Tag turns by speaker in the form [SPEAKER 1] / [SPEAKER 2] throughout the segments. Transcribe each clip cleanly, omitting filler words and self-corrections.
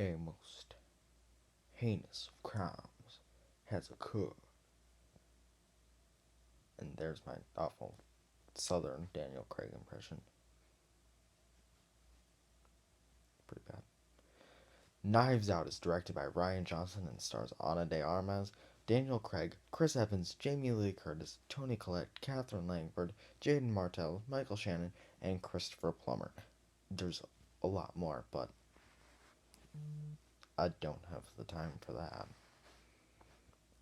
[SPEAKER 1] a most heinous of crimes has occurred. And there's my awful southern Daniel Craig impression. Pretty bad. Knives Out is directed by Ryan Johnson and stars Ana de Armas, Daniel Craig, Chris Evans, Jamie Lee Curtis, Toni Collette, Catherine Langford, Jaden Martell, Michael Shannon, and Christopher Plummer. There's a lot more, but I don't have the time for that.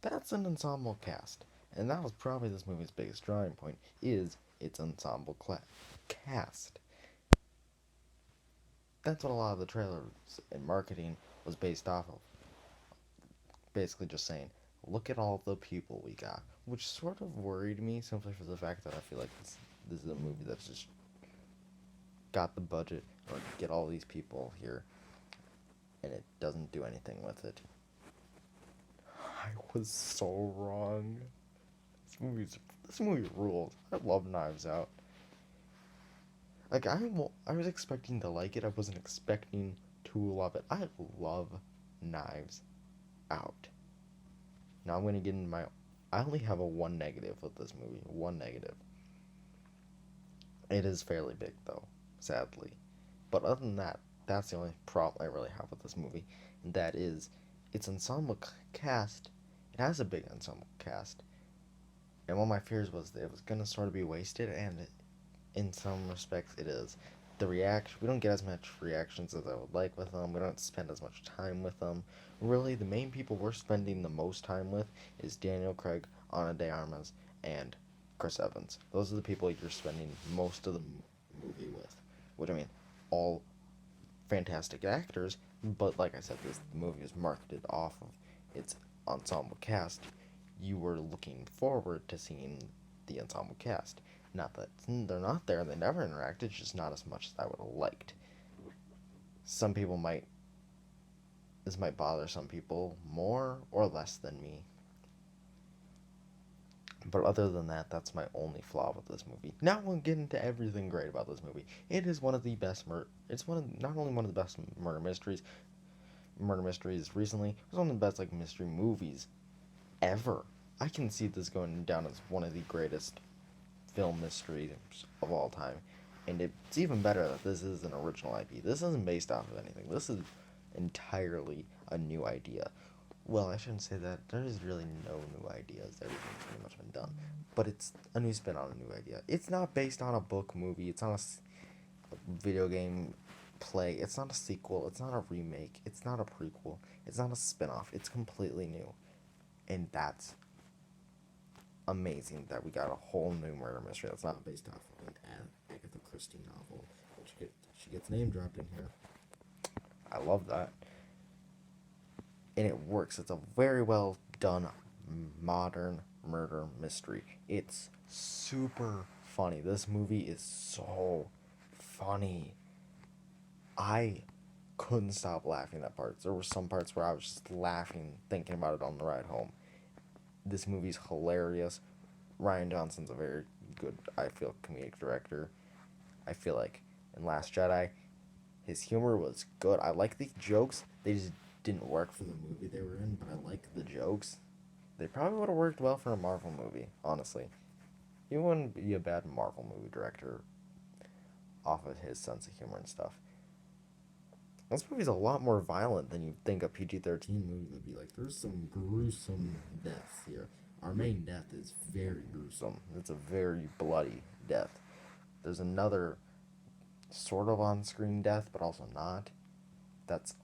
[SPEAKER 1] That's an ensemble cast, and that was probably this movie's biggest drawing point, is its ensemble cast. That's what a lot of the trailers and marketing was based off of. Basically just saying, look at all the people we got, which sort of worried me simply for the fact that I feel like this is a movie that's just got the budget or get all these people here, and it doesn't do anything with it. I was so wrong. This movie rules. I love Knives Out. Like I was expecting to like it. I wasn't expecting to love it. I love Knives Out. Now I'm gonna get into my. I only have a one negative with this movie. One negative. It is fairly big though, sadly. But other than that, that's the only problem I really have with this movie, and that is its ensemble cast. It has a big ensemble cast, and one of my fears was that it was gonna sort of be wasted, and in some respects it is. We don't get as much reactions as I would like with them. We don't spend as much time with them. Really, the main people we're spending the most time with is Daniel Craig, Ana de Armas, and Chris Evans. Those are the people you're spending most of the movie with. Which, I mean, all fantastic actors, but like I said, this movie is marketed off of its ensemble cast. You were looking forward to seeing the ensemble cast. Not that they're not there, they never interact, it's just not as much as I would have liked. Some people might. This might bother some people more or less than me. But other than that, that's my only flaw with this movie. Now we'll get into everything great about this movie. It is one of the best It's not only one of the best murder mysteries recently. It's one of the best mystery movies ever. I can see this going down as one of the greatest film mysteries of all time. And it's even better that this is an original IP. This isn't based off of anything. This is entirely a new idea. Well, I shouldn't say that. There is really no new ideas. Everything's pretty much been done. But it's a new spin on a new idea. It's not based on a book movie. It's not a video game play. It's not a sequel. It's not a remake. It's not a prequel. It's not a spin-off. It's completely new. And that's amazing that we got a whole new murder mystery that's not based off of an Agatha Christie novel. She gets name dropped in here. I love that. And it works. It's a very well done modern murder mystery. It's super funny. This movie is so funny. I couldn't stop laughing at parts. There were some parts where I was just laughing thinking about it on the ride home. This movie's hilarious. Ryan Johnson's a very good, I feel, comedic director. I feel like in Last Jedi, his humor was good. I like the jokes. They just didn't work for the movie they were in, but I like the jokes. They probably would have worked well for a Marvel movie, honestly. He wouldn't be a bad Marvel movie director off of his sense of humor and stuff. This movie's a lot more violent than you'd think a PG-13 movie would be. There's some gruesome deaths here. Our main death is very gruesome. It's a very bloody death. There's another sort of on-screen death, but also not. That's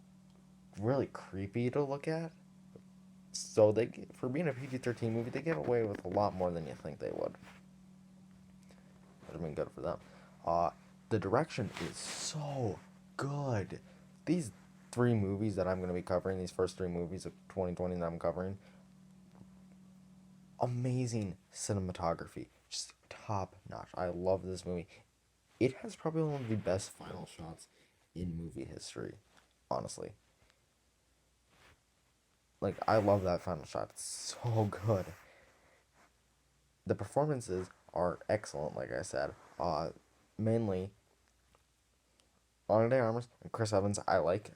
[SPEAKER 1] really creepy to look at. So for being a PG-13 movie, they get away with a lot more than you think they would. Would have been good for them. The direction is so good. These three movies that I'm going to be covering, these first three movies of 2020 that I'm covering, amazing cinematography. Just top notch. I love this movie. It has probably one of the best final shots in movie history, honestly. I love that final shot. It's so good. The performances are excellent, like I said. Mainly Ana de Armas and Chris Evans. I like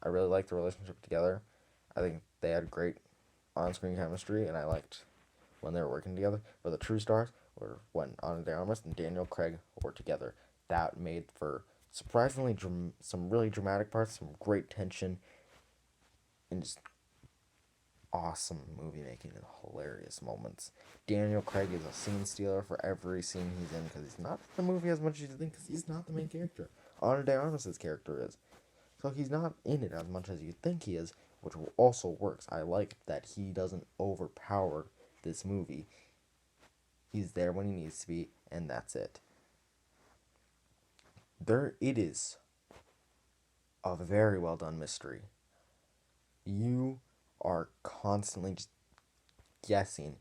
[SPEAKER 1] I really liked the relationship together. I think they had great on-screen chemistry, and I liked when they were working together. But the true stars were when Ana de Armas and Daniel Craig were together. That made for surprisingly some really dramatic parts, some great tension, and just awesome movie making and hilarious moments. Daniel Craig is a scene stealer for every scene he's in because he's not in the movie as much as you think because he's not the main character. Ana de Armas' character is. So he's not in it as much as you think he is, which also works. I like that he doesn't overpower this movie. He's there when he needs to be, and that's it. It is a very well done mystery. You are constantly just guessing.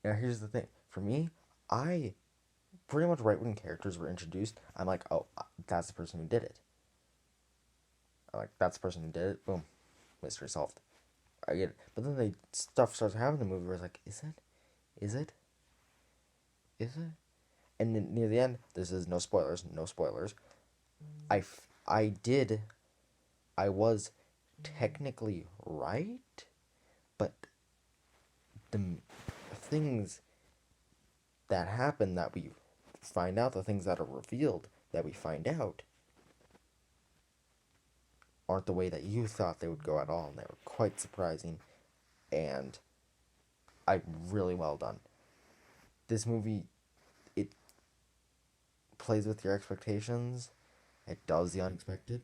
[SPEAKER 1] Now here's the thing. For me, I pretty much right when characters were introduced, I'm like, oh, that's the person who did it. I'm like, that's the person who did it. Boom, mystery solved. I get it. But then stuff starts happening in the movie where it's like, is it? Is it? Is it? And then near the end, this is no spoilers, no spoilers. I did, I was technically right, but the things that happen that we find out, the things that are revealed that we find out, aren't the way that you thought they would go at all, and they were quite surprising, and really well done. This movie, it plays with your expectations, it does the unexpected,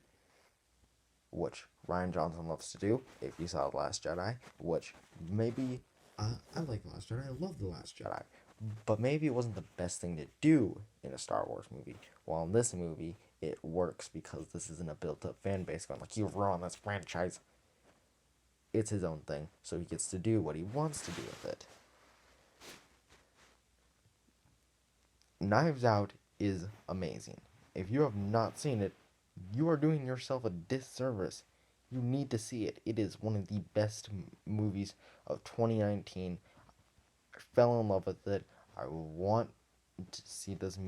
[SPEAKER 1] which Ryan Johnson loves to do. If you saw The Last Jedi, which maybe I like The Last Jedi, I love The Last Jedi, but maybe it wasn't the best thing to do in a Star Wars movie. While in this movie, it works because this isn't a built-up fan base going like, you've ruined this franchise. It's his own thing, so he gets to do what he wants to do with it. Knives Out is amazing. If you have not seen it, you are doing yourself a disservice. You need to see it. It is one of the best movies of 2019. I fell in love with it. I want to see this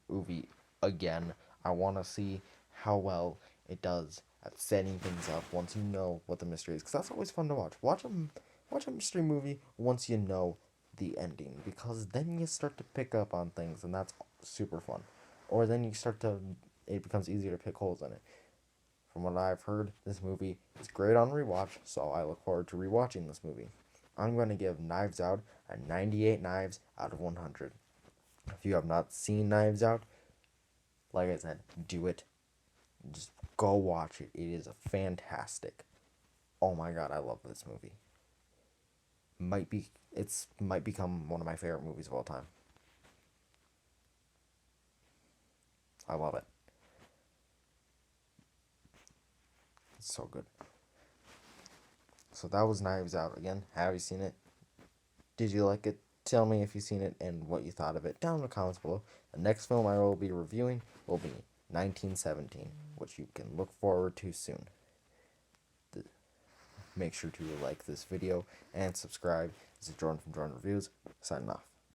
[SPEAKER 1] movie again. I want to see how well it does at setting things up once you know what the mystery is. Because that's always fun to watch. Watch a mystery movie once you know the ending. Because then you start to pick up on things, and that's super fun. Or then it becomes easier to pick holes in it. From what I've heard, this movie is great on rewatch, so I look forward to rewatching this movie. I'm going to give Knives Out a 98 knives out of 100. If you have not seen Knives Out, like I said, do it. Just go watch it. It is fantastic. Oh my god, I love this movie. Might become one of my favorite movies of all time. I love it. It's so good. So that was Knives Out. Again, have you seen it? Did you like it? Tell me if you've seen it and what you thought of it down in the comments below. The next film I will be reviewing will be 1917, which you can look forward to soon. Make sure to like this video and subscribe. This is Jordan from Jordan Reviews, signing off.